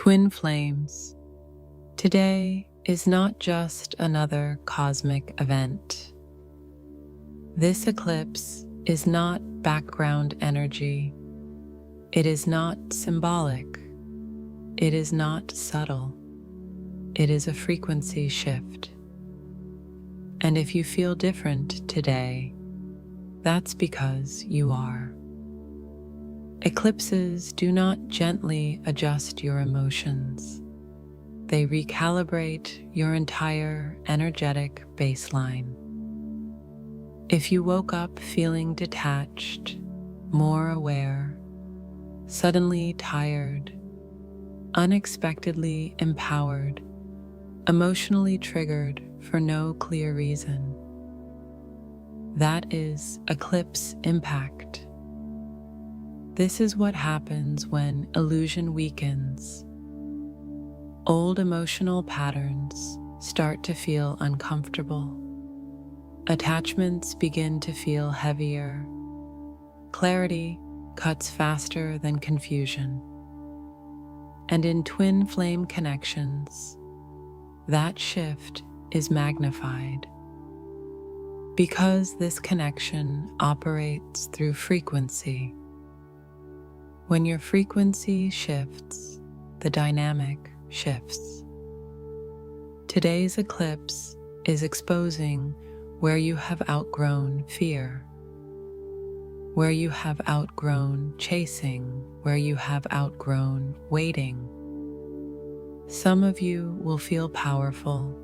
Twin flames. Today is not just another cosmic event. This eclipse is not background energy. It is not symbolic. It is not subtle. It is a frequency shift. And if you feel different today, that's because you are. Eclipses do not gently adjust your emotions. They recalibrate your entire energetic baseline. If you woke up feeling detached, more aware, suddenly tired, unexpectedly empowered, emotionally triggered for no clear reason, that is eclipse impact. This is what happens when illusion weakens. Old emotional patterns start to feel uncomfortable. Attachments begin to feel heavier. Clarity cuts faster than confusion. And in twin flame connections, that shift is magnified. Because this connection operates through frequency. When your frequency shifts, the dynamic shifts. Today's eclipse is exposing where you have outgrown fear, where you have outgrown chasing, where you have outgrown waiting. Some of you will feel powerful.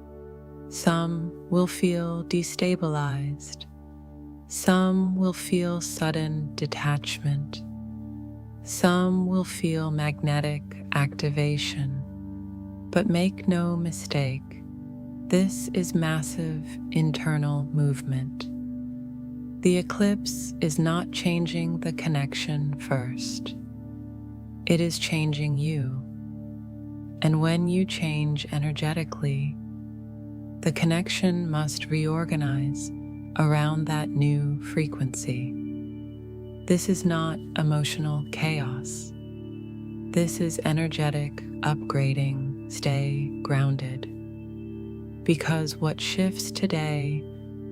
Some will feel destabilized. Some will feel sudden detachment. Some will feel magnetic activation. But make no mistake, this is massive internal movement. The eclipse is not changing the connection first. It is changing you. And when you change energetically, the connection must reorganize around that new frequency. This is not emotional chaos. This is energetic upgrading. Stay grounded. Because what shifts today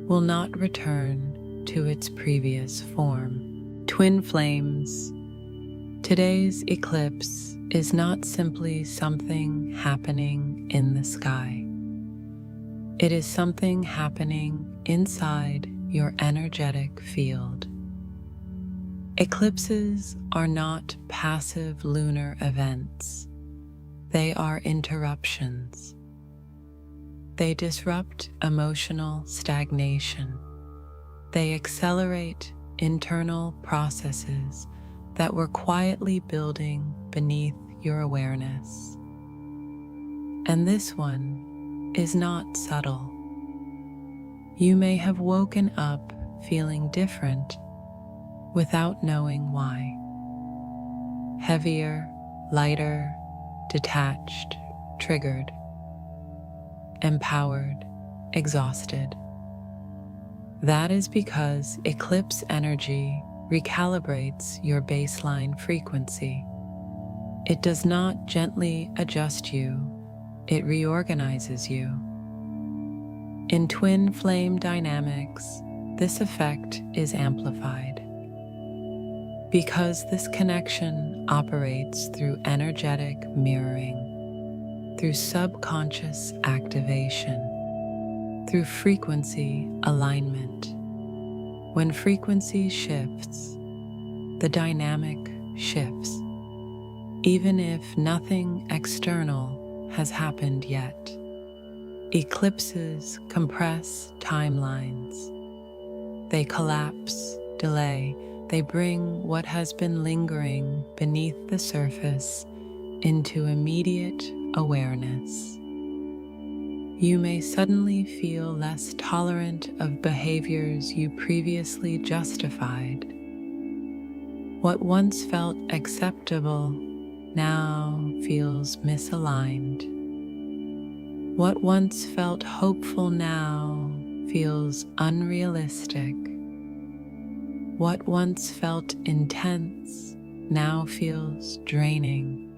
will not return to its previous form. Twin flames. Today's eclipse is not simply something happening in the sky. It is something happening inside your energetic field. Eclipses are not passive lunar events. They are interruptions. They disrupt emotional stagnation. They accelerate internal processes that were quietly building beneath your awareness. And this one is not subtle. You may have woken up feeling different without knowing why. Heavier, lighter, detached, triggered, empowered, exhausted. That is because eclipse energy recalibrates your baseline frequency. It does not gently adjust you, it reorganizes you. In twin flame dynamics, this effect is amplified. Because this connection operates through energetic mirroring, through subconscious activation, through frequency alignment. When frequency shifts, the dynamic shifts, even if nothing external has happened yet. Eclipses compress timelines. They collapse, delay. They bring what has been lingering beneath the surface into immediate awareness. You may suddenly feel less tolerant of behaviors you previously justified. What once felt acceptable now feels misaligned. What once felt hopeful now feels unrealistic. What once felt intense now feels draining.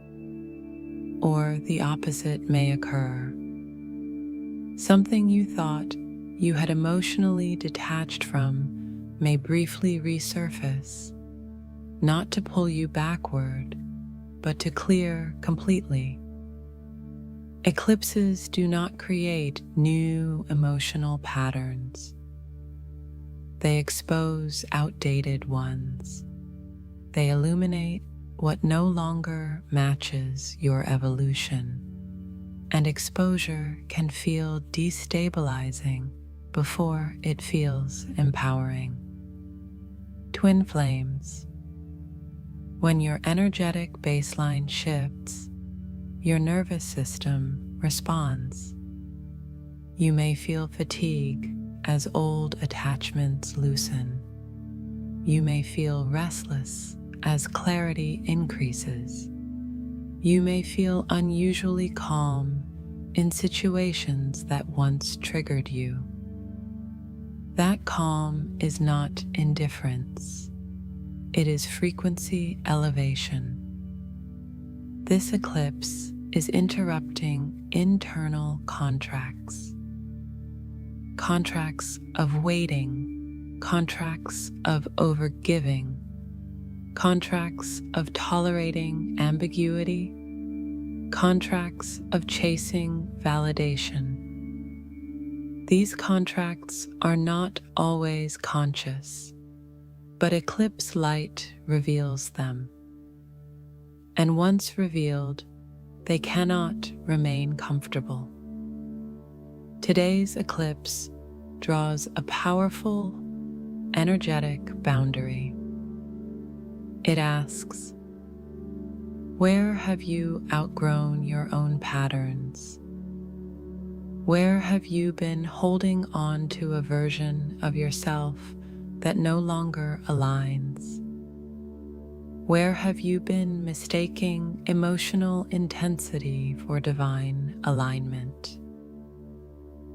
or the opposite may occur. Something you thought you had emotionally detached from may briefly resurface, not to pull you backward, but to clear completely. Eclipses do not create new emotional patterns. They expose outdated ones. They illuminate what no longer matches your evolution, and exposure can feel destabilizing before it feels empowering. Twin flames. When your energetic baseline shifts, your nervous system responds. You may feel fatigue as old attachments loosen. You may feel restless as clarity increases. You may feel unusually calm in situations that once triggered you. That calm is not indifference. It is frequency elevation. This eclipse is interrupting internal contracts. Contracts of waiting, contracts of overgiving, contracts of tolerating ambiguity, contracts of chasing validation. These contracts are not always conscious, but eclipse light reveals them. And once revealed, they cannot remain comfortable. Today's eclipse draws a powerful, energetic boundary. It asks, where have you outgrown your own patterns? Where have you been holding on to a version of yourself that no longer aligns? Where have you been mistaking emotional intensity for divine alignment?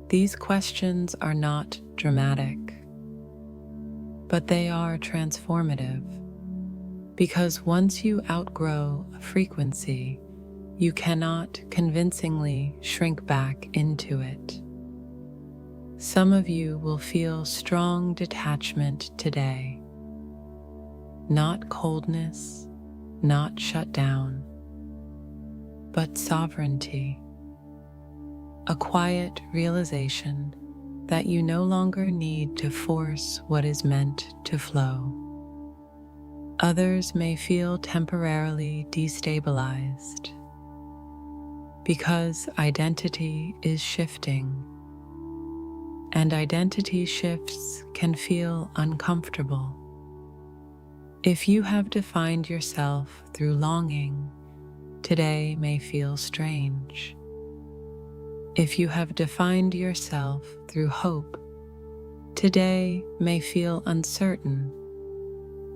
These questions are not dramatic, but they are transformative, because once you outgrow a frequency, you cannot convincingly shrink back into it. Some of you will feel strong detachment today. Not coldness, not shut down, but sovereignty. A quiet realization that you no longer need to force what is meant to flow. Others may feel temporarily destabilized because identity is shifting, and identity shifts can feel uncomfortable. If you have defined yourself through longing, today may feel strange. If you have defined yourself through hope, today may feel uncertain.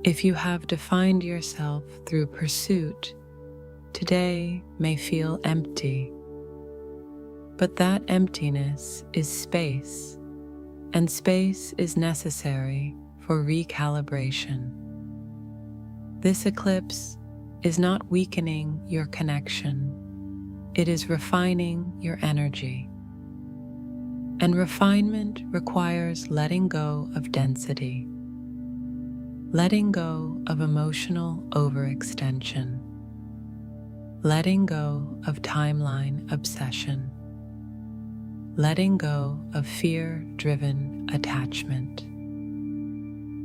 If you have defined yourself through pursuit, today may feel empty. But that emptiness is space, and space is necessary for recalibration. This eclipse is not weakening your connection. It is refining your energy. And refinement requires letting go of density, letting go of emotional overextension, letting go of timeline obsession, letting go of fear-driven attachment.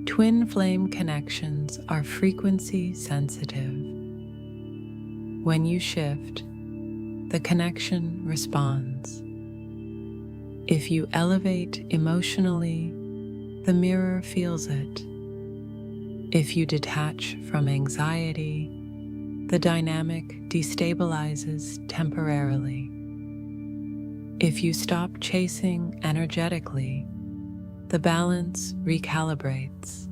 Twin flame connections are frequency sensitive. When you shift, the connection responds. If you elevate emotionally, the mirror feels it. If you detach from anxiety, the dynamic destabilizes temporarily. If you stop chasing energetically, the balance recalibrates,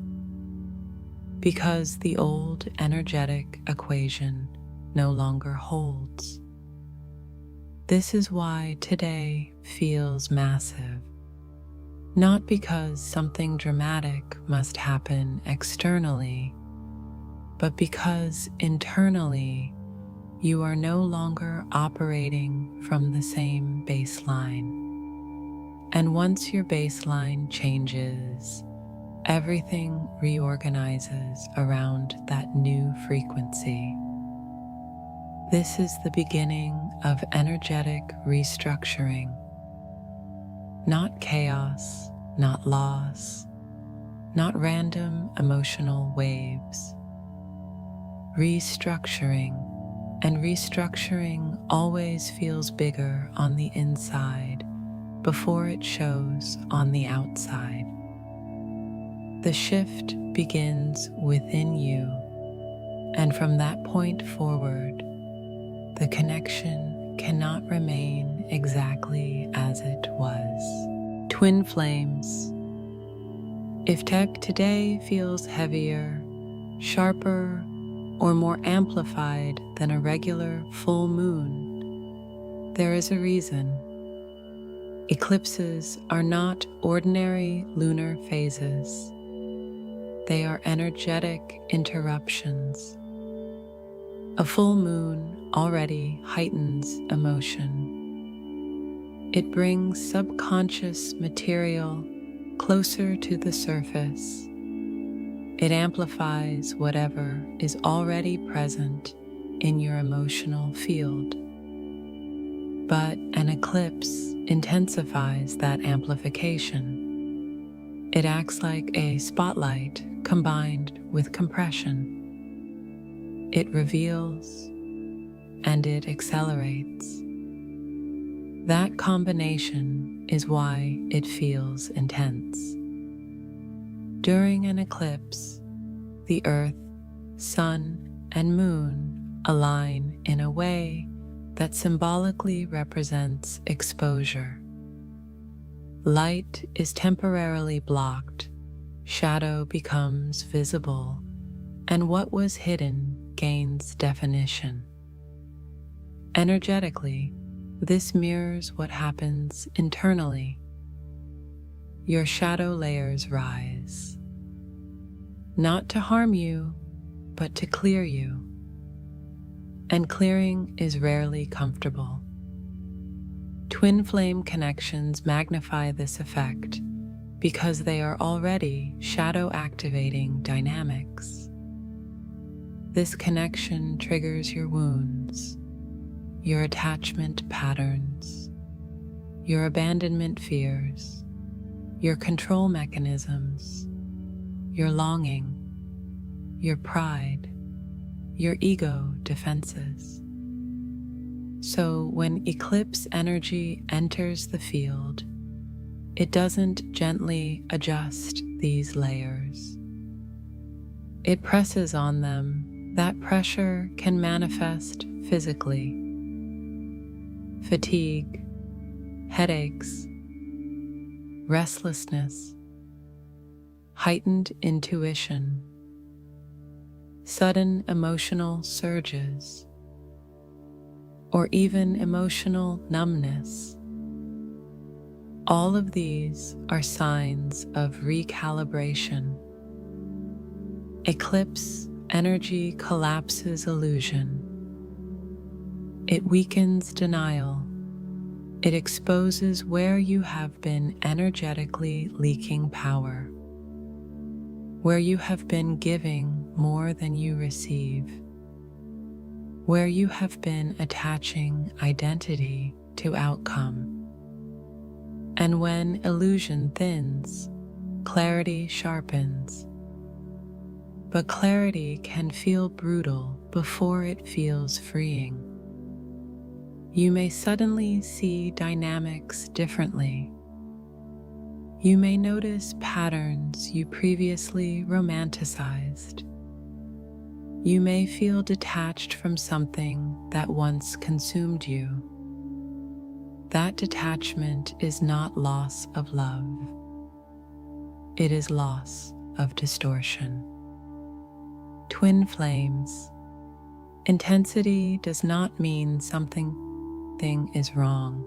because the old energetic equation no longer holds. This is why today feels massive, not because something dramatic must happen externally, but because internally you are no longer operating from the same baseline. And once your baseline changes, everything reorganizes around that new frequency. This is the beginning of energetic restructuring. Not chaos, not loss, not random emotional waves. Restructuring, and restructuring always feels bigger on the inside before it shows on the outside. The shift begins within you, and from that point forward, the connection cannot remain exactly as it was. Twin flames. If tech today feels heavier, sharper, or more amplified than a regular full moon, there is a reason. Eclipses are not ordinary lunar phases. They are energetic interruptions. A full moon already heightens emotion. It brings subconscious material closer to the surface. It amplifies whatever is already present in your emotional field. But an eclipse intensifies that amplification. It acts like a spotlight combined with compression. It reveals and it accelerates. That combination is why it feels intense. During an eclipse, the Earth, Sun, and Moon align in a way that symbolically represents exposure. Light is temporarily blocked, shadow becomes visible, and what was hidden gains definition. Energetically, this mirrors what happens internally. Your shadow layers rise, not to harm you, but to clear you. And clearing is rarely comfortable. Twin flame connections magnify this effect because they are already shadow-activating dynamics. This connection triggers your wounds, your attachment patterns, your abandonment fears, your control mechanisms, your longing, your pride, your ego defenses. So when eclipse energy enters the field, it doesn't gently adjust these layers. It presses on them. That pressure can manifest physically. Fatigue, headaches, restlessness, heightened intuition, sudden emotional surges, or even emotional numbness. All of these are signs of recalibration. Eclipse energy collapses illusion. It weakens denial. It exposes where you have been energetically leaking power, where you have been giving more than you receive, where you have been attaching identity to outcome. And when illusion thins, clarity sharpens. But clarity can feel brutal before it feels freeing. You may suddenly see dynamics differently. You may notice patterns you previously romanticized. You may feel detached from something that once consumed you. That detachment is not loss of love. It is loss of distortion. Twin flames. Intensity does not mean something is wrong.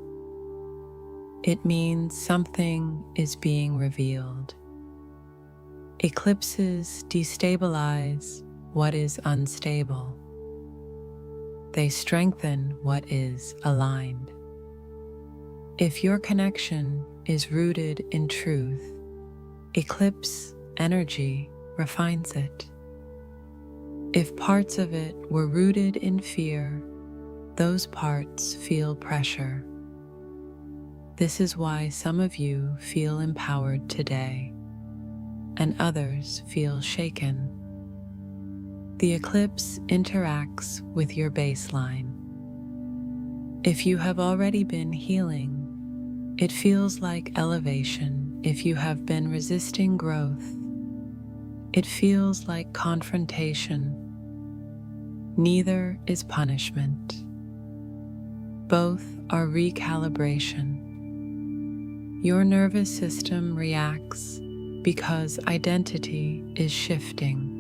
It means something is being revealed. Eclipses destabilize what is unstable. they strengthen what is aligned. If your connection is rooted in truth, eclipse energy refines it. If parts of it were rooted in fear, those parts feel pressure. This is why some of you feel empowered today, and others feel shaken. The eclipse interacts with your baseline. If you have already been healing, it feels like elevation. If you have been resisting growth, it feels like confrontation. Neither is punishment. Both are recalibration. Your nervous system reacts because identity is shifting.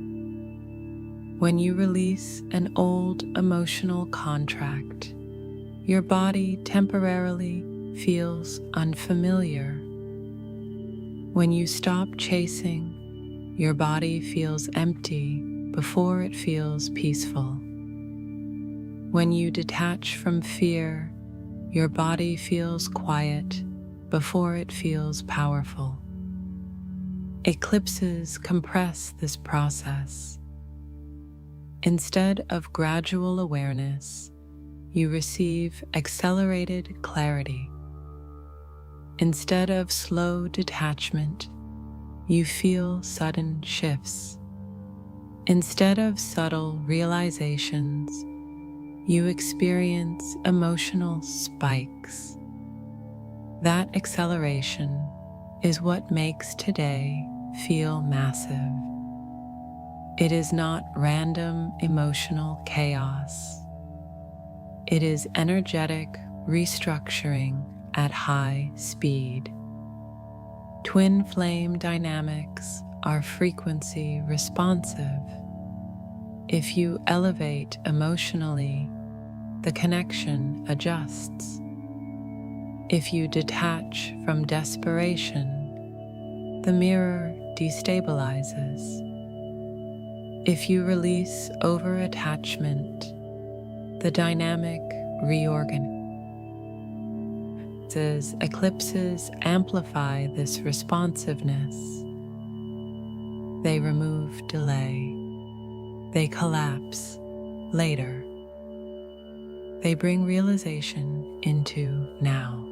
When you release an old emotional contract, your body temporarily feels unfamiliar. When you stop chasing, your body feels empty before it feels peaceful. When you detach from fear, your body feels quiet before it feels powerful. Eclipses compress this process. Instead of gradual awareness, you receive accelerated clarity. Instead of slow detachment, you feel sudden shifts. Instead of subtle realizations, you experience emotional spikes. That acceleration is what makes today feel massive. It is not random emotional chaos. It is energetic restructuring at high speed. Twin flame dynamics are frequency responsive. If you elevate emotionally, the connection adjusts. If you detach from desperation, the mirror destabilizes. If you release over-attachment, the dynamic reorganizes. Eclipses amplify this responsiveness. They remove delay. They collapse later. They bring realization into now.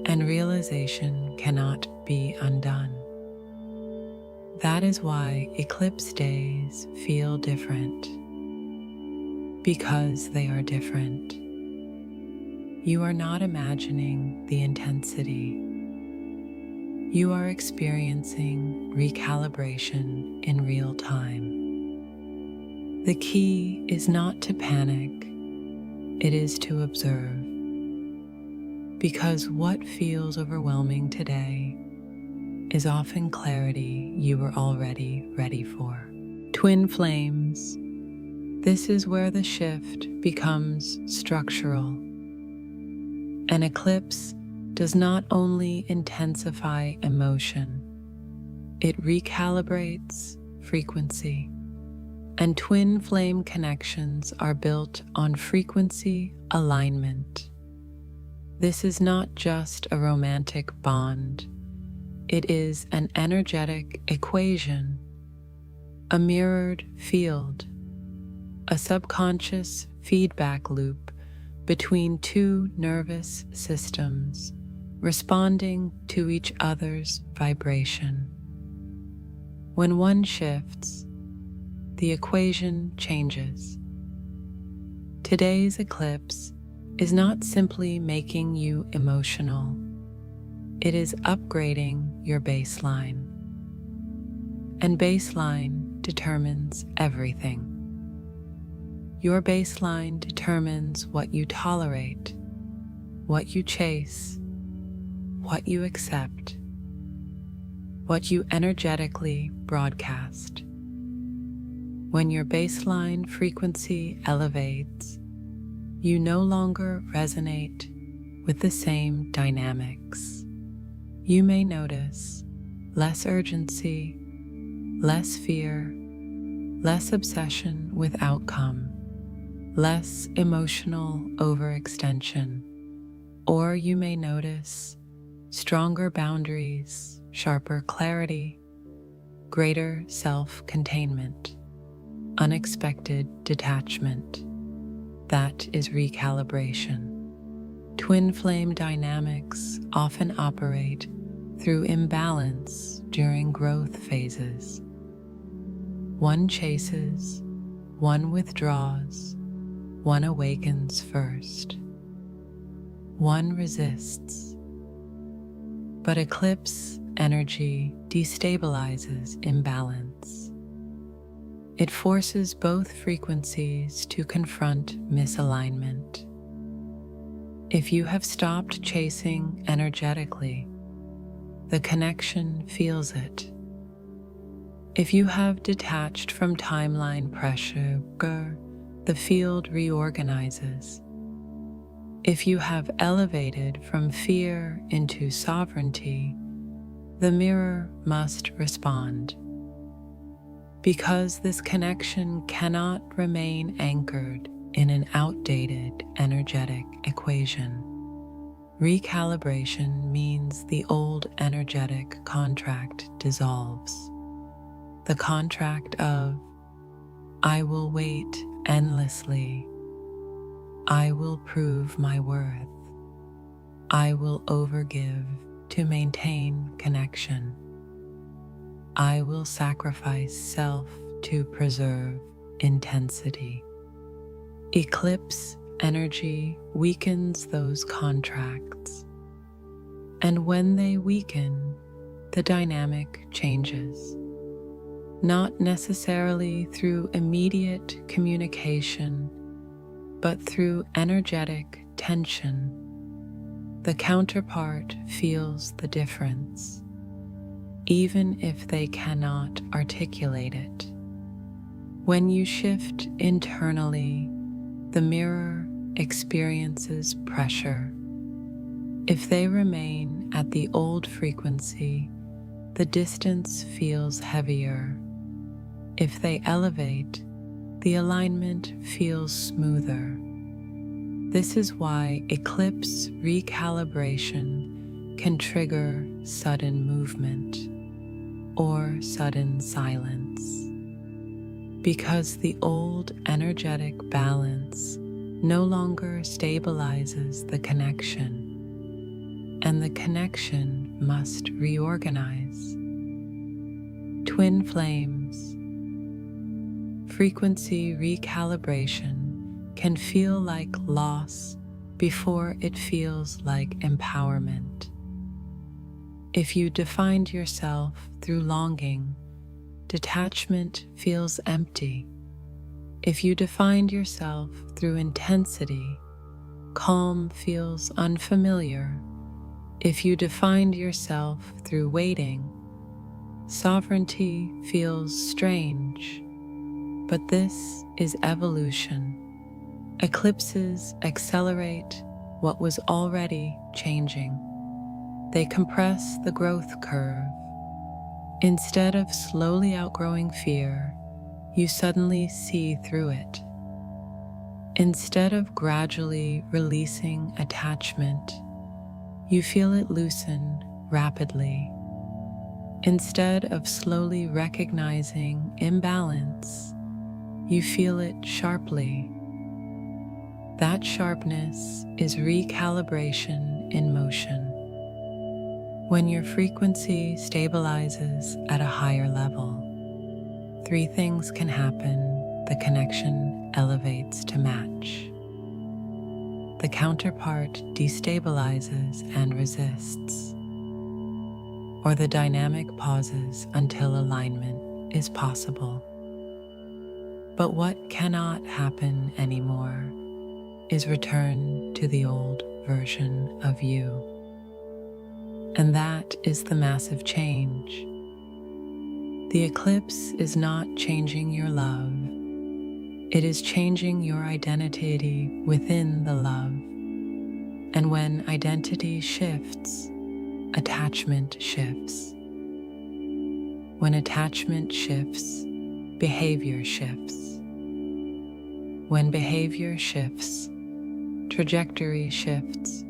And realization cannot be undone. That is why eclipse days feel different, because they are different. You are not imagining the intensity. You are experiencing recalibration in real time. The key is not to panic, it is to observe. Because what feels overwhelming today is often clarity you were already ready for. Twin flames. This is where the shift becomes structural. An eclipse does not only intensify emotion, it recalibrates frequency. And twin flame connections are built on frequency alignment. This is not just a romantic bond. It is an energetic equation, a mirrored field, a subconscious feedback loop between two nervous systems responding to each other's vibration. When one shifts, the equation changes. Today's eclipse is not simply making you emotional. It is upgrading your baseline. And baseline determines everything. Your baseline determines what you tolerate, what you chase, what you accept, what you energetically broadcast. When your baseline frequency elevates, you no longer resonate with the same dynamics. You may notice less urgency, less fear, less obsession with outcome. less emotional overextension, or you may notice stronger boundaries, sharper clarity, greater self-containment, unexpected detachment. That is recalibration. Twin flame dynamics often operate through imbalance during growth phases. One chases, one withdraws, one awakens first. One resists. But eclipse energy destabilizes imbalance. It forces both frequencies to confront misalignment. If you have stopped chasing energetically, the connection feels it. If you have detached from timeline pressure, the field reorganizes. If you have elevated from fear into sovereignty, the mirror must respond. Because this connection cannot remain anchored in an outdated energetic equation. Recalibration means the old energetic contract dissolves. The contract of, I will wait endlessly. I will prove my worth. I will overgive to maintain connection. I will sacrifice self to preserve intensity. Eclipse energy weakens those contracts, and when they weaken, the dynamic changes. Not necessarily through immediate communication, but through energetic tension. The counterpart feels the difference, even if they cannot articulate it. When you shift internally, the mirror experiences pressure. If they remain at the old frequency, the distance feels heavier. If they elevate, the alignment feels smoother. This is why eclipse recalibration can trigger sudden movement or sudden silence, because the old energetic balance no longer stabilizes the connection, and the connection must reorganize. Twin flames. Frequency recalibration can feel like loss before it feels like empowerment. If you defined yourself through longing, detachment feels empty. If you defined yourself through intensity, calm feels unfamiliar. If you defined yourself through waiting, sovereignty feels strange. But this is evolution. Eclipses accelerate what was already changing. They compress the growth curve. Instead of slowly outgrowing fear, you suddenly see through it. Instead of gradually releasing attachment, you feel it loosen rapidly. Instead of slowly recognizing imbalance, you feel it sharply. That sharpness is recalibration in motion. When your frequency stabilizes at a higher level, three things can happen. The connection elevates to match. The counterpart destabilizes and resists, or the dynamic pauses until alignment is possible. But what cannot happen anymore is return to the old version of you. And that is the massive change. The eclipse is not changing your love. It is changing your identity within the love. And when identity shifts, attachment shifts. When attachment shifts, behavior shifts. when behavior shifts, trajectory shifts.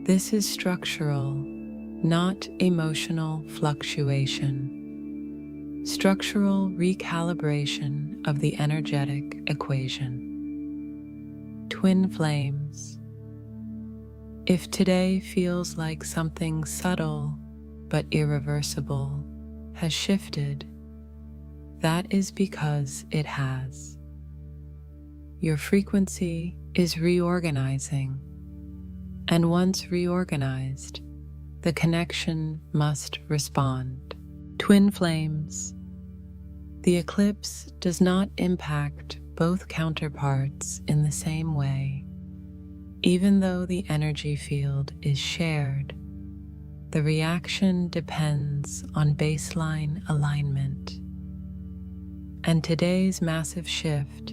This is structural, not emotional fluctuation. Structural recalibration of the energetic equation. Twin flames. If today feels like something subtle but irreversible has shifted, that is because it has. Your frequency is reorganizing, and once reorganized, the connection must respond. Twin flames. The eclipse does not impact both counterparts in the same way. Even though the energy field is shared, the reaction depends on baseline alignment. And today's massive shift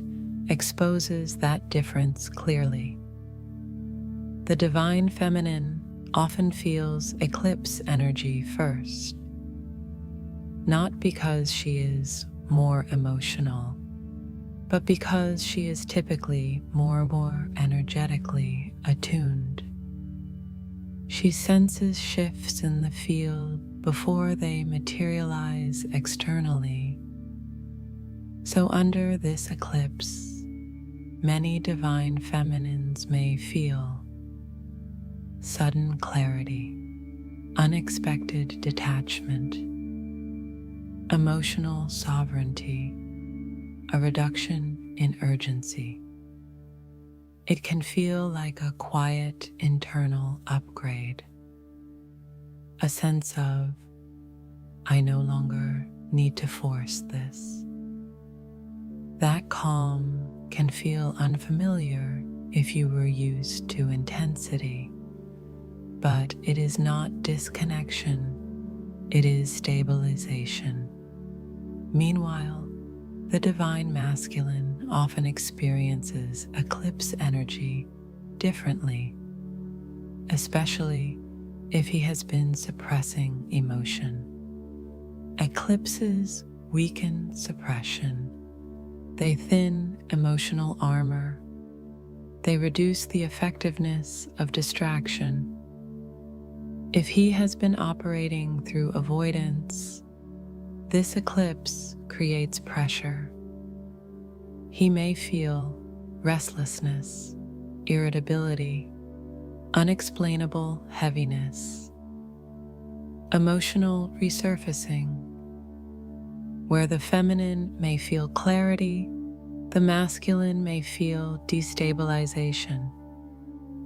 exposes that difference clearly. The divine feminine often feels eclipse energy first, not because she is more emotional, but because she is typically more energetically attuned. She senses shifts in the field before they materialize externally. So under this eclipse, many divine feminines may feel sudden clarity, unexpected detachment, emotional sovereignty, a reduction in urgency. It can feel like a quiet internal upgrade, a sense of, I no longer need to force this. That calm can feel unfamiliar if you were used to intensity, but it is not disconnection, it is stabilization. Meanwhile, the divine masculine often experiences eclipse energy differently, especially if he has been suppressing emotion. Eclipses weaken suppression. They thin emotional armor. They reduce the effectiveness of distraction. If he has been operating through avoidance, this eclipse creates pressure. He may feel restlessness, irritability, unexplainable heaviness, emotional resurfacing. Where the feminine may feel clarity, the masculine may feel destabilization.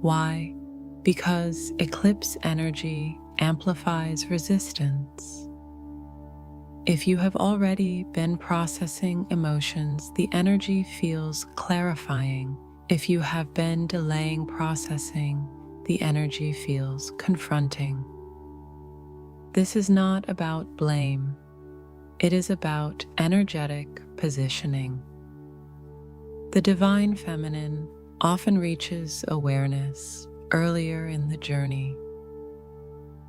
Why? Because eclipse energy amplifies resistance. If you have already been processing emotions, the energy feels clarifying. If you have been delaying processing, the energy feels confronting. This is not about blame. It is about energetic positioning. The divine feminine often reaches awareness earlier in the journey.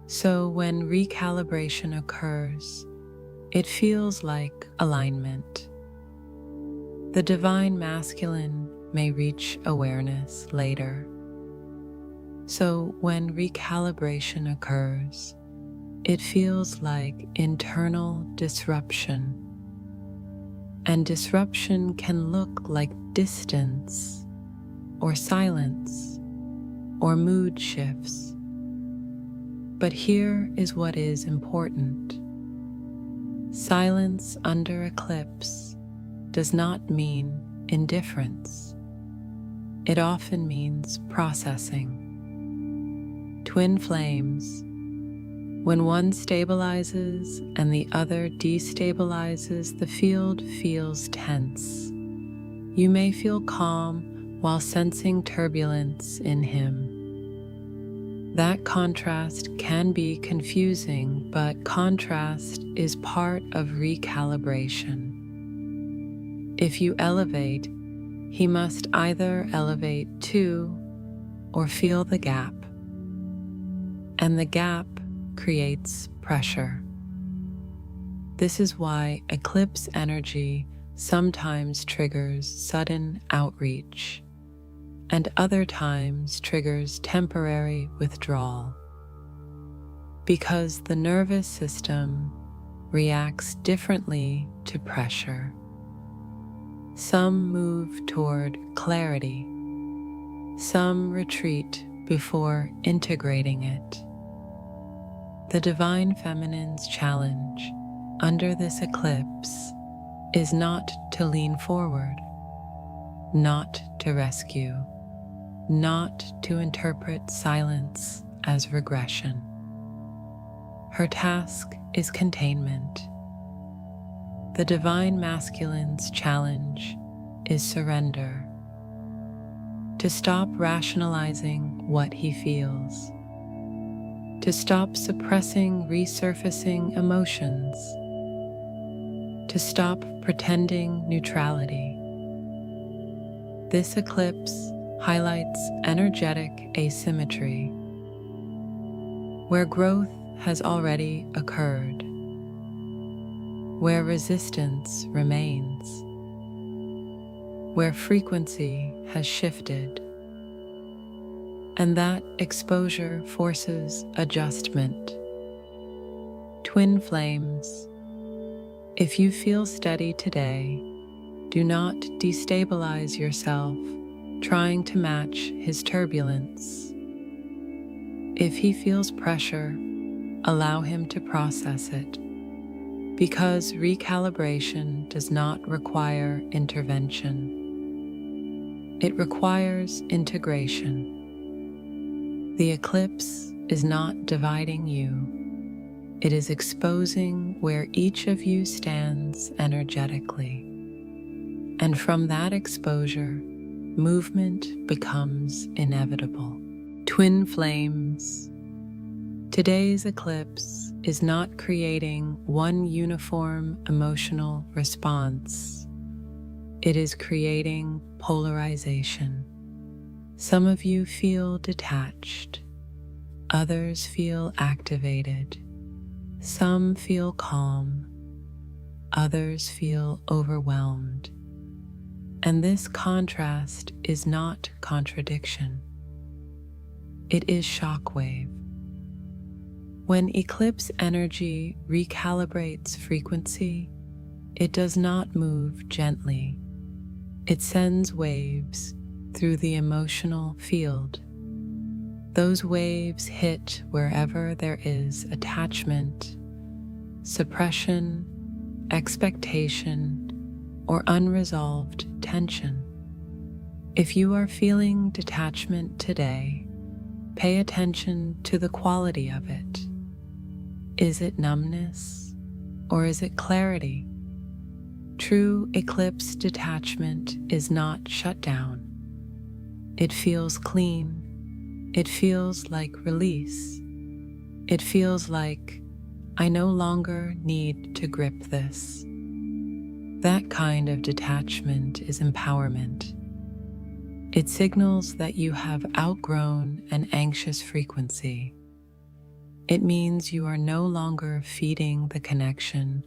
So when recalibration occurs, it feels like alignment. The divine masculine may reach awareness later. So when recalibration occurs, it feels like internal disruption. And disruption can look like distance, or silence, or mood shifts. But here is what is important. Silence under eclipse does not mean indifference. It often means processing. Twin flames. When one stabilizes and the other destabilizes, the field feels tense. You may feel calm while sensing turbulence in him. That contrast can be confusing, but contrast is part of recalibration. If you elevate, he must either elevate too or feel the gap. And the gap creates pressure. This is why eclipse energy sometimes triggers sudden outreach, and other times triggers temporary withdrawal, because the nervous system reacts differently to pressure. Some move toward clarity, some retreat before integrating it. The Divine Feminine's challenge under this eclipse is not to lean forward, not to rescue, not to interpret silence as regression. Her task is containment. The Divine Masculine's challenge is surrender, to stop rationalizing what he feels, to stop suppressing resurfacing emotions, to stop pretending neutrality. This eclipse highlights energetic asymmetry, where growth has already occurred, where resistance remains, where frequency has shifted, and that exposure forces adjustment. Twin flames, if you feel steady today, do not destabilize yourself trying to match his turbulence. If he feels pressure, allow him to process it, because recalibration does not require intervention. It requires integration. The eclipse is not dividing you. It is exposing where each of you stands energetically. And from that exposure, movement becomes inevitable. Twin flames. Today's eclipse is not creating one uniform emotional response. It is creating polarization. Some of you feel detached. Others feel activated. Some feel calm. Others feel overwhelmed. And this contrast is not contradiction. It is shockwave. When eclipse energy recalibrates frequency, it does not move gently. It sends waves through the emotional field. Those waves hit wherever there is attachment, suppression, expectation, or unresolved tension. If you are feeling detachment today, pay attention to the quality of it. Is it numbness, or is it clarity? True eclipse detachment is not shut down. It feels clean. It feels like release. It feels like, I no longer need to grip this. That kind of detachment is empowerment. It signals that you have outgrown an anxious frequency. It means you are no longer feeding the connection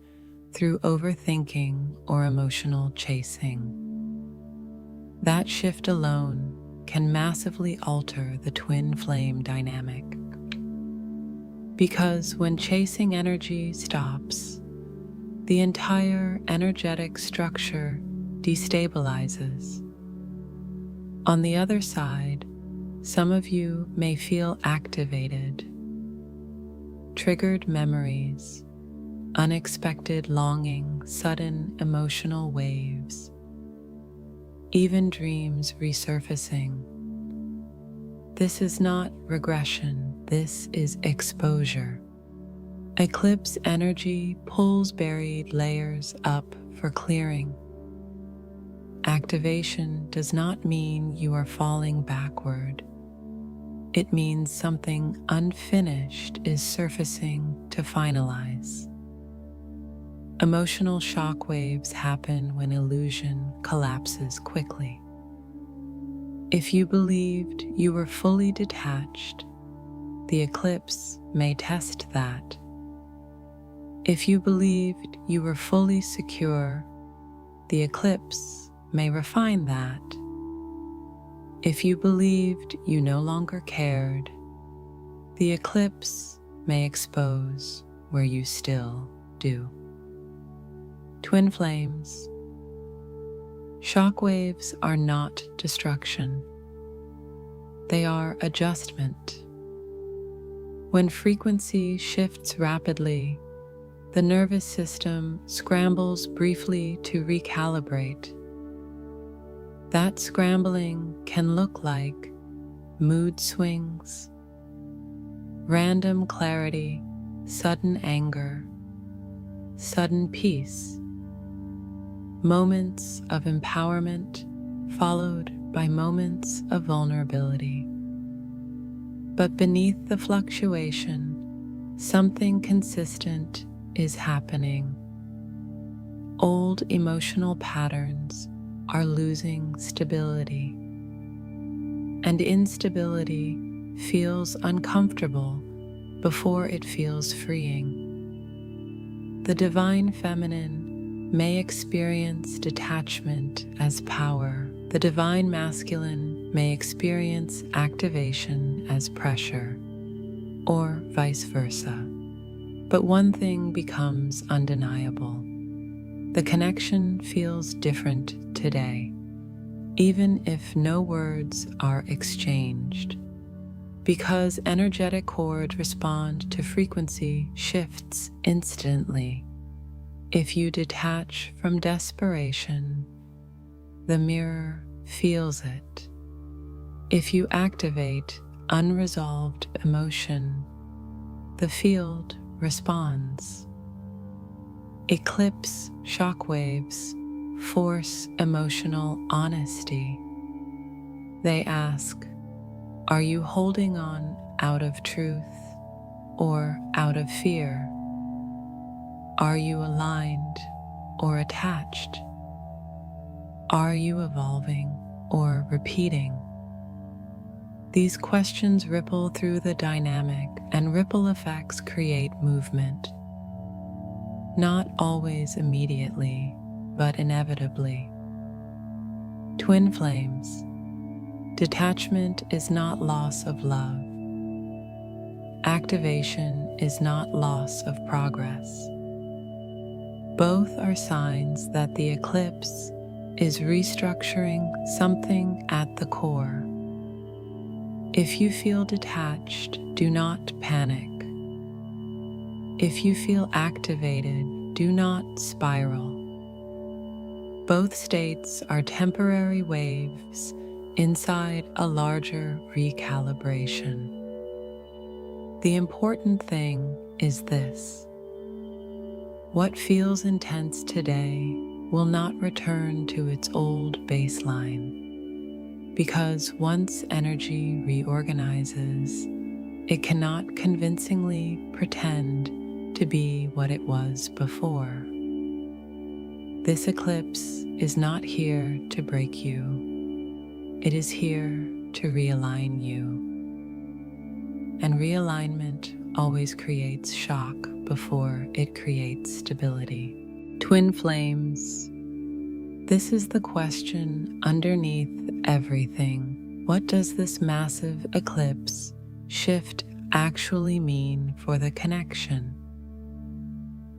through overthinking or emotional chasing. That shift alone can massively alter the twin flame dynamic. Because when chasing energy stops, the entire energetic structure destabilizes. On the other side, some of you may feel activated. Triggered memories, unexpected longing, sudden emotional waves, even dreams resurfacing. This is not regression, this is exposure. Eclipse energy pulls buried layers up for clearing. Activation does not mean you are falling backward. It means something unfinished is surfacing to finalize. Emotional shockwaves happen when illusion collapses quickly. If you believed you were fully detached, the eclipse may test that. If you believed you were fully secure, the eclipse may refine that. If you believed you no longer cared, the eclipse may expose where you still do. Twin flames. Shockwaves are not destruction. They are adjustment. When frequency shifts rapidly, the nervous system scrambles briefly to recalibrate. That scrambling can look like mood swings, random clarity, sudden anger, sudden peace, moments of empowerment followed by moments of vulnerability. But beneath the fluctuation, something consistent is happening. Old emotional patterns are losing stability, and instability feels uncomfortable before it feels freeing. The divine feminine may experience detachment as power. The divine masculine may experience activation as pressure, or vice versa. But one thing becomes undeniable. The connection feels different today, even if no words are exchanged, because energetic chords respond to frequency shifts instantly. If you detach from desperation, the mirror feels it. If you activate unresolved emotion, the field responds. Eclipse shockwaves force emotional honesty. They ask, are you holding on out of truth or out of fear? Are you aligned or attached? Are you evolving or repeating? These questions ripple through the dynamic, and ripple effects create movement. Not always immediately, but inevitably. Twin flames. Detachment is not loss of love. Activation is not loss of progress. Both are signs that the eclipse is restructuring something at the core. If you feel detached, do not panic. If you feel activated, do not spiral. Both states are temporary waves inside a larger recalibration. The important thing is this: what feels intense today will not return to its old baseline, because once energy reorganizes, it cannot convincingly pretend to be what it was before. This eclipse is not here to break you. It is here to realign you. And realignment always creates shock before it creates stability. Twin flames. This is the question underneath everything. What does this massive eclipse shift actually mean for the connection?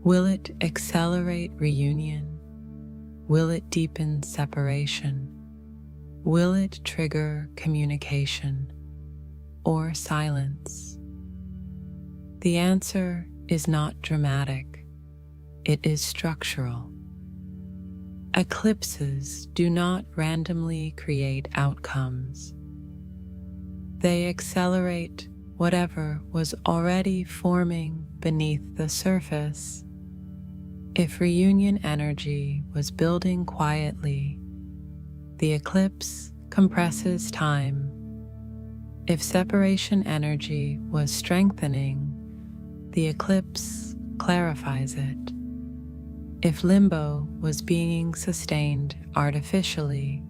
Will it accelerate reunion? Will it deepen separation? Will it trigger communication or silence? The answer is not dramatic. It is structural. Eclipses do not randomly create outcomes. They accelerate whatever was already forming beneath the surface. If reunion energy was building quietly, the eclipse compresses time. If separation energy was strengthening, the eclipse clarifies it. If limbo was being sustained artificially,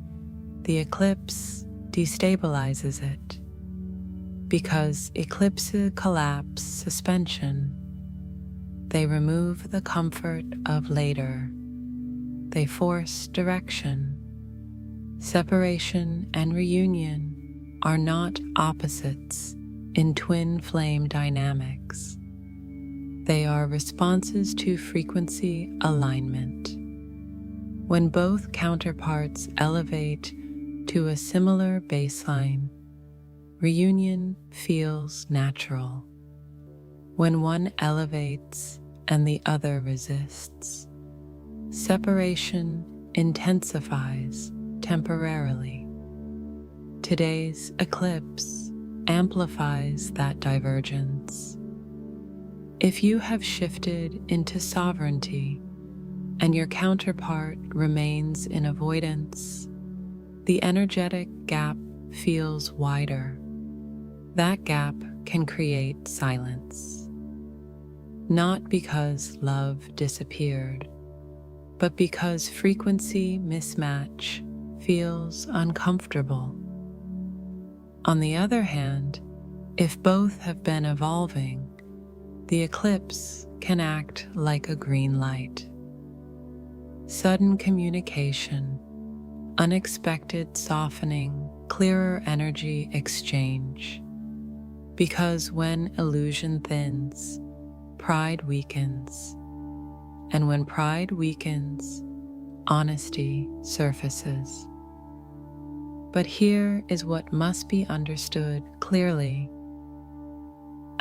the eclipse destabilizes it. Because eclipses collapse suspension, they remove the comfort of later. they force direction. Separation and reunion are not opposites in twin flame dynamics. They are responses to frequency alignment. When both counterparts elevate to a similar baseline, reunion feels natural. When one elevates and the other resists, separation intensifies temporarily. Today's eclipse amplifies that divergence. If you have shifted into sovereignty and your counterpart remains in avoidance, the energetic gap feels wider. That gap can create silence. Not because love disappeared, but because frequency mismatch feels uncomfortable. On the other hand, if both have been evolving, the eclipse can act like a green light. Sudden communication, unexpected softening, clearer energy exchange. Because when illusion thins, pride weakens. And when pride weakens, honesty surfaces. But here is what must be understood clearly.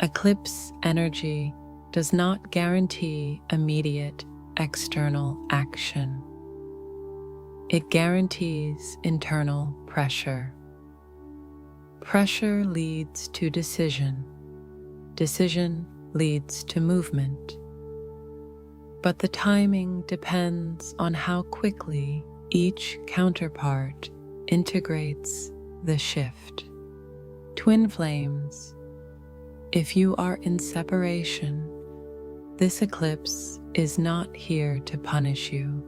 Eclipse energy does not guarantee immediate external action. It guarantees internal pressure. Pressure leads to decision. Decision leads to movement. But the timing depends on how quickly each counterpart integrates the shift. Twin flames, if you are in separation, this eclipse is not here to punish you.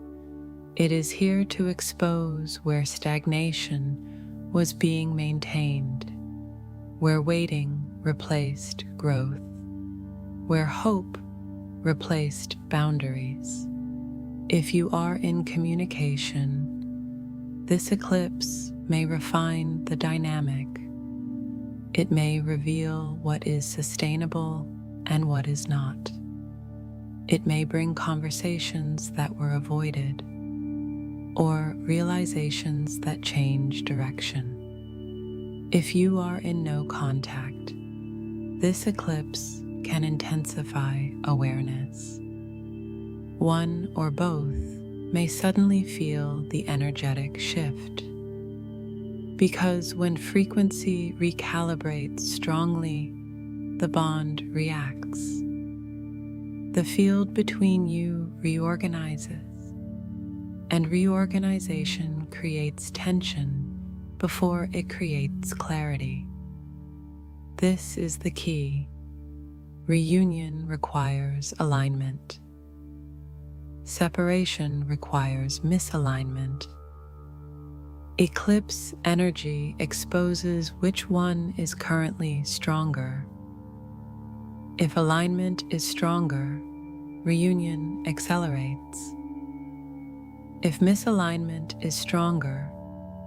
It is here to expose where stagnation was being maintained, where waiting replaced growth, where hope replaced boundaries. If you are in communication, this eclipse may refine the dynamic. It may reveal what is sustainable and what is not. It may bring conversations that were avoided, or realizations that change direction. If you are in no contact, this eclipse can intensify awareness. One or both may suddenly feel the energetic shift. Because when frequency recalibrates strongly, the bond reacts. The field between you reorganizes, and reorganization creates tension before it creates clarity. This is the key. Reunion requires alignment. Separation requires misalignment. Eclipse energy exposes which one is currently stronger. If alignment is stronger, reunion accelerates. If misalignment is stronger,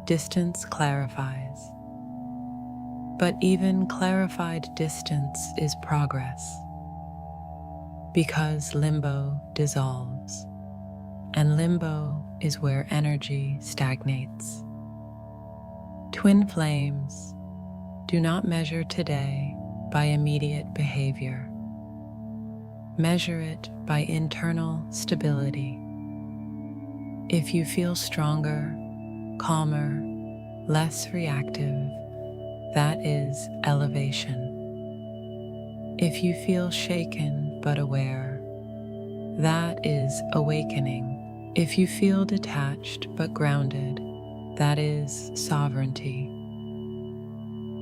distance clarifies. But even clarified distance is progress, because limbo dissolves, and limbo is where energy stagnates. Twin flames do not measure today by immediate behavior. Measure it by internal stability. If you feel stronger, calmer, less reactive, that is elevation. If you feel shaken but aware, that is awakening. If you feel detached but grounded, that is sovereignty.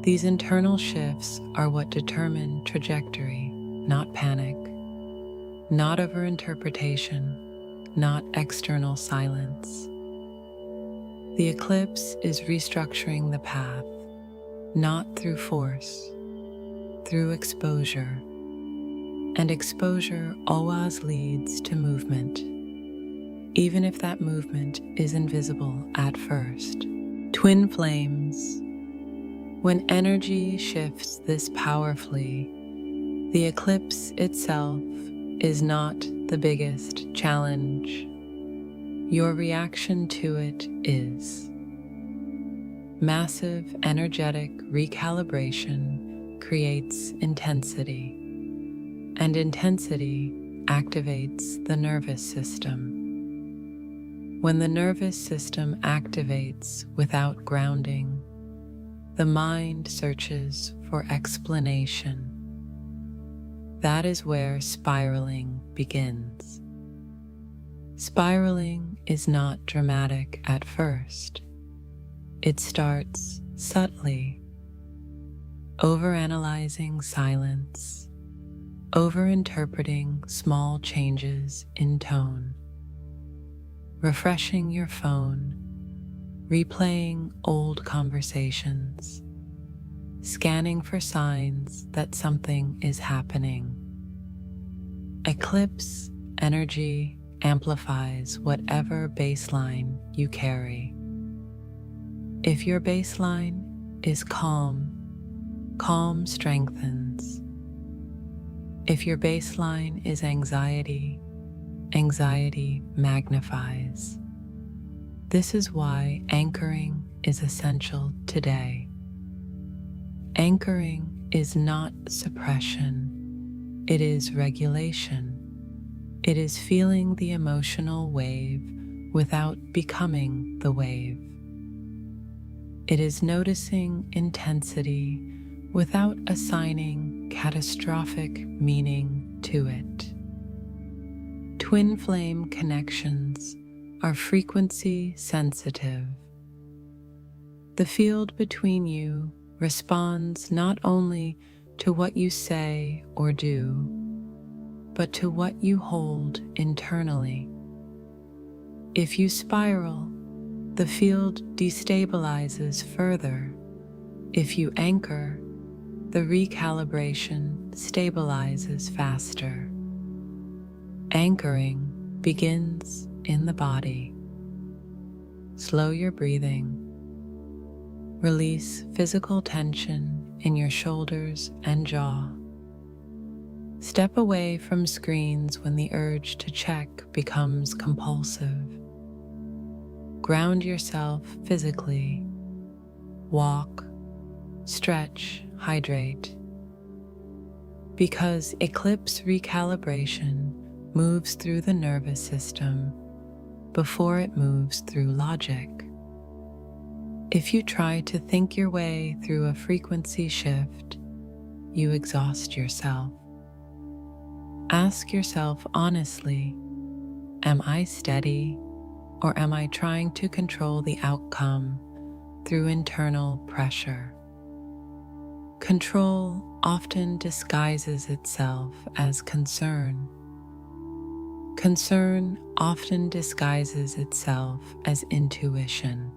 These internal shifts are what determine trajectory, not panic, not overinterpretation, not external silence. The eclipse is restructuring the path, not through force, through exposure. And exposure always leads to movement. even if that movement is invisible at first. Twin flames. When energy shifts this powerfully, the eclipse itself is not the biggest challenge. Your reaction to it is. Massive energetic recalibration creates intensity, and intensity activates the nervous system. When the nervous system activates without grounding, the mind searches for explanation. That is where spiraling begins. Spiraling is not dramatic at first. It starts subtly, overanalyzing silence, overinterpreting small changes in tone, refreshing your phone, replaying old conversations, scanning for signs that something is happening. Eclipse energy amplifies whatever baseline you carry. If your baseline is calm, calm strengthens. If your baseline is anxiety, anxiety magnifies. This is why anchoring is essential today. Anchoring is not suppression, it is regulation. It is feeling the emotional wave without becoming the wave. It is noticing intensity without assigning catastrophic meaning to it. Twin flame connections are frequency sensitive. The field between you responds not only to what you say or do, but to what you hold internally. If you spiral, the field destabilizes further. If you anchor, the recalibration stabilizes faster. Anchoring begins in the body. Slow your breathing. Release physical tension in your shoulders and jaw. Step away from screens when the urge to check becomes compulsive. Ground yourself physically. Walk, stretch, hydrate. Because eclipse recalibration moves through the nervous system before it moves through logic. If you try to think your way through a frequency shift, you exhaust yourself. Ask yourself honestly, am I steady, or am I trying to control the outcome through internal pressure? Control often disguises itself as concern. Concern often disguises itself as intuition.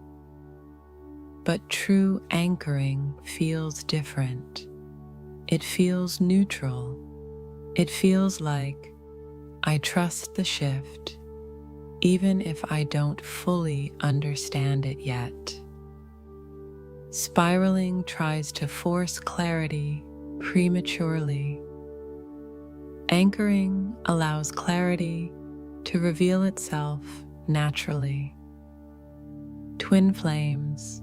But true anchoring feels different. It feels neutral. It feels like, I trust the shift, even if I don't fully understand it yet. Spiraling tries to force clarity prematurely. Anchoring allows clarity to reveal itself naturally. Twin flames.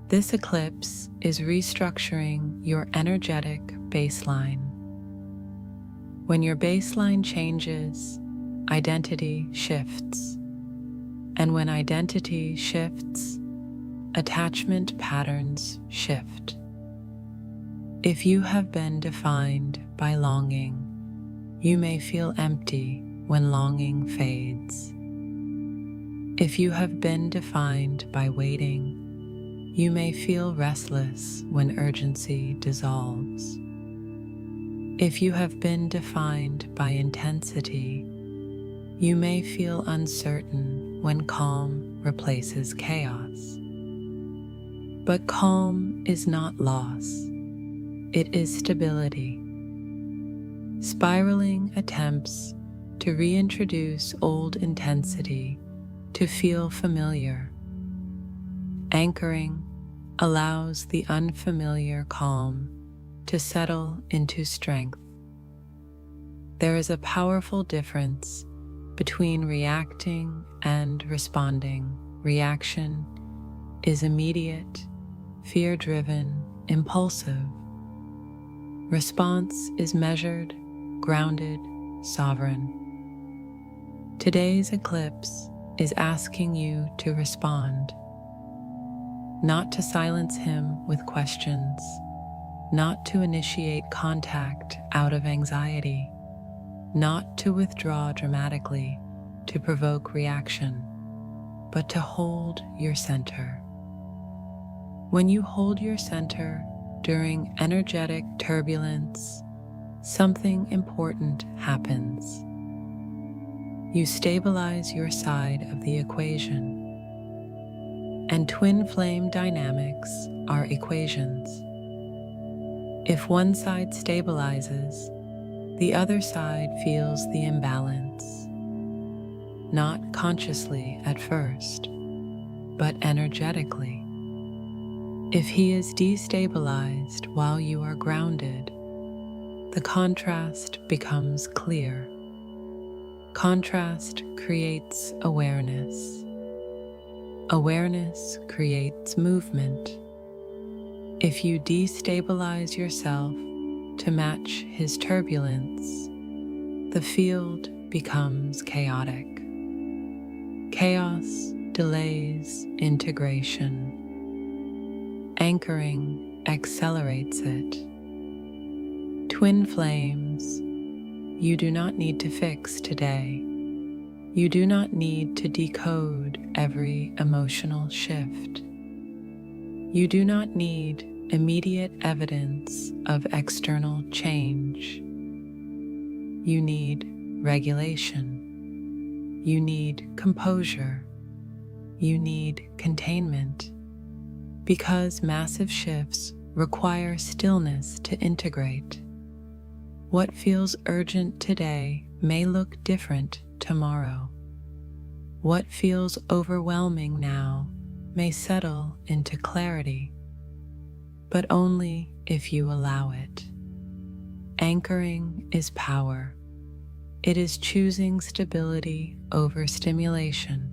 This eclipse is restructuring your energetic baseline. When your baseline changes, identity shifts. And when identity shifts, attachment patterns shift. If you have been defined by longing, you may feel empty when longing fades. If you have been defined by waiting, you may feel restless when urgency dissolves. If you have been defined by intensity, you may feel uncertain when calm replaces chaos. But calm is not loss. It is stability. Spiraling attempts to reintroduce old intensity to feel familiar. Anchoring allows the unfamiliar calm to settle into strength. There is a powerful difference between reacting and responding. Reaction is immediate, fear-driven, impulsive. Response is measured, grounded, sovereign. Today's eclipse is asking you to respond, not to silence him with questions, not to initiate contact out of anxiety, not to withdraw dramatically to provoke reaction, but to hold your center. When you hold your center during energetic turbulence, something important happens. You stabilize your side of the equation. And twin flame dynamics are equations. If one side stabilizes, the other side feels the imbalance, not consciously at first, but energetically. If he is destabilized while you are grounded, the contrast becomes clear. Contrast creates awareness. Awareness creates movement. If you destabilize yourself to match his turbulence, the field becomes chaotic. Chaos delays integration. Anchoring accelerates it. Twin flames, you do not need to fix today. You do not need to decode every emotional shift. You do not need immediate evidence of external change. You need regulation. You need composure. You need containment. Because massive shifts require stillness to integrate. What feels urgent today may look different tomorrow. What feels overwhelming now may settle into clarity, but only if you allow it. Anchoring is power. It is choosing stability over stimulation.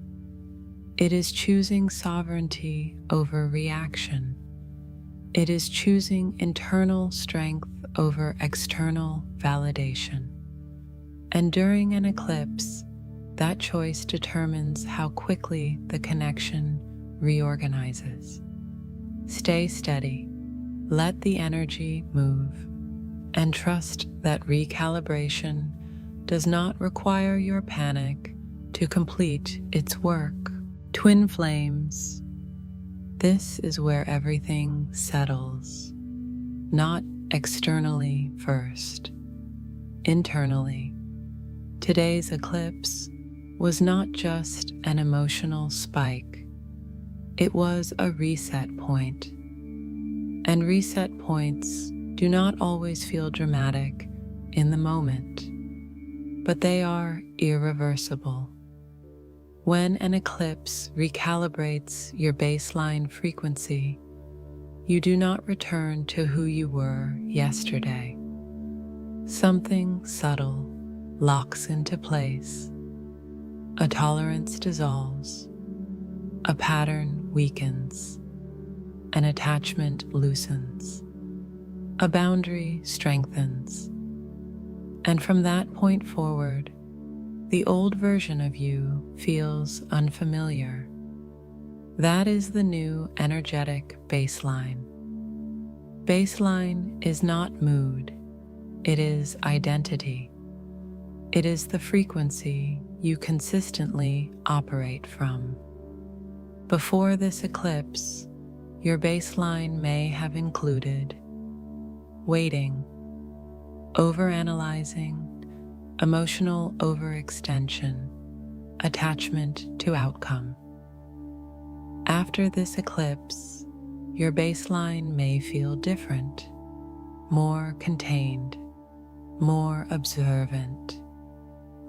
It is choosing sovereignty over reaction. It is choosing internal strength over external validation. And during an eclipse, that choice determines how quickly the connection reorganizes. Stay steady, let the energy move, and trust that recalibration does not require your panic to complete its work. Twin flames. This is where everything settles, not externally first, internally. Today's eclipse was not just an emotional spike, it was a reset point. And reset points do not always feel dramatic in the moment, but they are irreversible. When an eclipse recalibrates your baseline frequency, you do not return to who you were yesterday. Something subtle locks into place. A tolerance dissolves. A pattern weakens. An attachment loosens. A boundary strengthens. And from that point forward, the old version of you feels unfamiliar. That is the new energetic baseline. Baseline is not mood, it is identity. It is the frequency you consistently operate from. Before this eclipse, your baseline may have included waiting, overanalyzing, emotional overextension, attachment to outcome. After this eclipse, your baseline may feel different, more contained, more observant.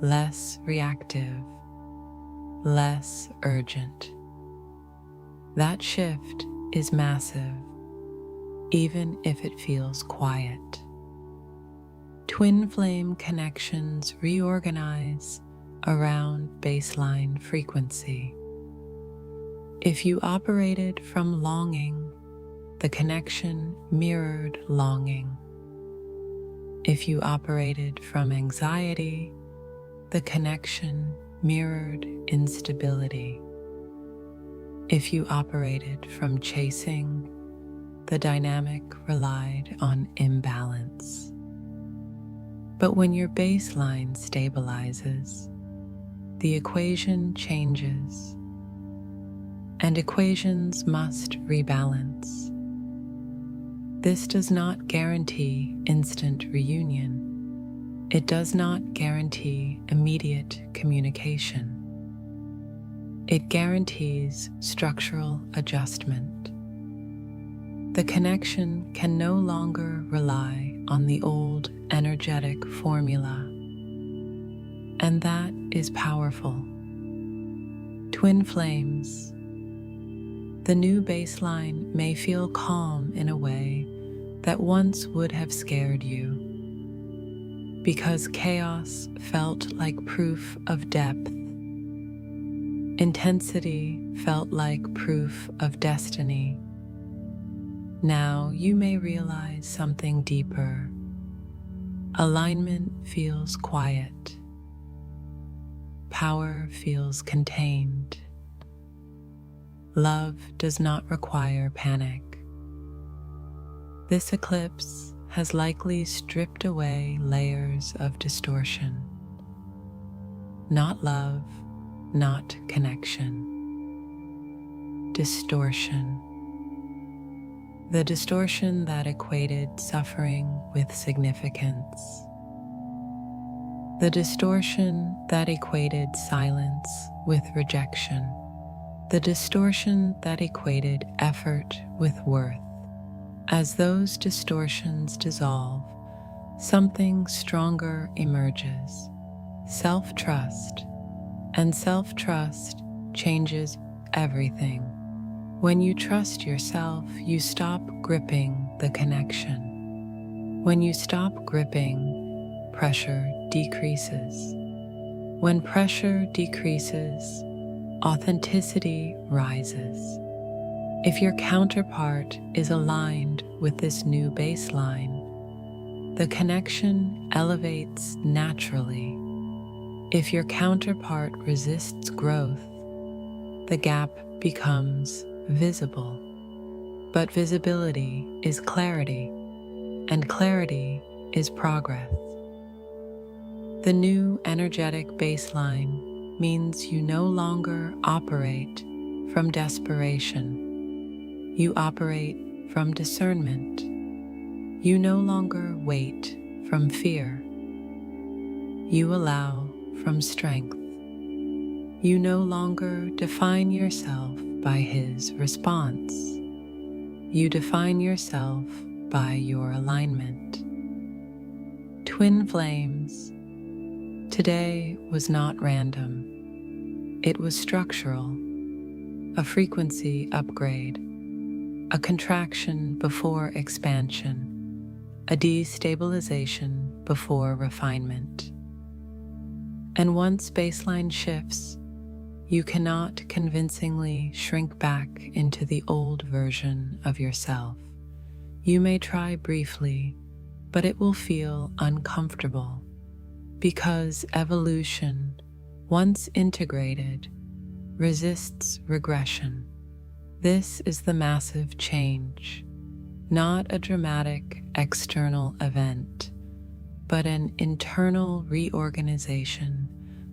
less reactive, less urgent. That shift is massive, even if it feels quiet. Twin flame connections reorganize around baseline frequency. If you operated from longing, the connection mirrored longing. If you operated from anxiety, the connection mirrored instability. If you operated from chasing, the dynamic relied on imbalance. But when your baseline stabilizes, the equation changes, and equations must rebalance. This does not guarantee instant reunion. It does not guarantee immediate communication. It guarantees structural adjustment. The connection can no longer rely on the old energetic formula, and that is powerful. Twin flames. The new baseline may feel calm in a way that once would have scared you, because chaos felt like proof of depth. Intensity felt like proof of destiny. Now you may realize something deeper. Alignment feels quiet. Power feels contained. Love does not require panic. This eclipse has likely stripped away layers of distortion. Not love, not connection. Distortion. The distortion that equated suffering with significance. The distortion that equated silence with rejection. The distortion that equated effort with worth. As those distortions dissolve, something stronger emerges. Self-trust. And self-trust changes everything. When you trust yourself, you stop gripping the connection. When you stop gripping, pressure decreases. When pressure decreases, authenticity rises. If your counterpart is aligned with this new baseline, the connection elevates naturally. If your counterpart resists growth, the gap becomes visible. But visibility is clarity, and clarity is progress. The new energetic baseline means you no longer operate from desperation. You operate from discernment. You no longer wait from fear. You allow from strength. You no longer define yourself by his response. You define yourself by your alignment. Twin flames. Today was not random. It was structural, a frequency upgrade, a contraction before expansion, a destabilization before refinement. And once baseline shifts, you cannot convincingly shrink back into the old version of yourself. You may try briefly, but it will feel uncomfortable, because evolution, once integrated, resists regression. This is the massive change, not a dramatic external event, but an internal reorganization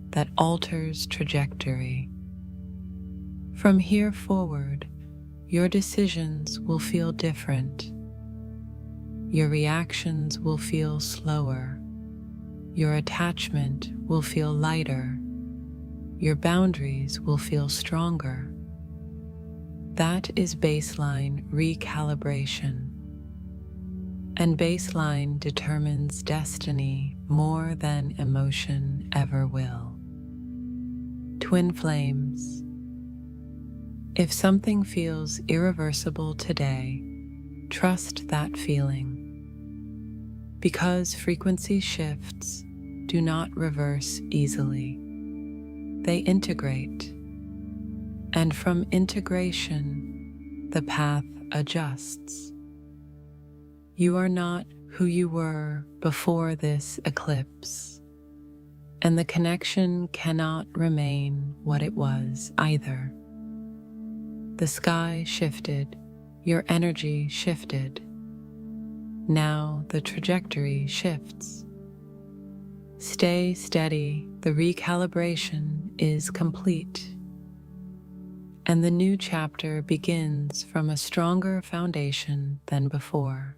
that alters trajectory. From here forward, your decisions will feel different. Your reactions will feel slower. Your attachment will feel lighter. Your boundaries will feel stronger. That is baseline recalibration. And baseline determines destiny more than emotion ever will. Twin flames. If something feels irreversible today, trust that feeling. Because frequency shifts do not reverse easily. They integrate. And from integration, the path adjusts. You are not who you were before this eclipse, and the connection cannot remain what it was either. The sky shifted, your energy shifted. Now the trajectory shifts. Stay steady, the recalibration is complete. And the new chapter begins from a stronger foundation than before.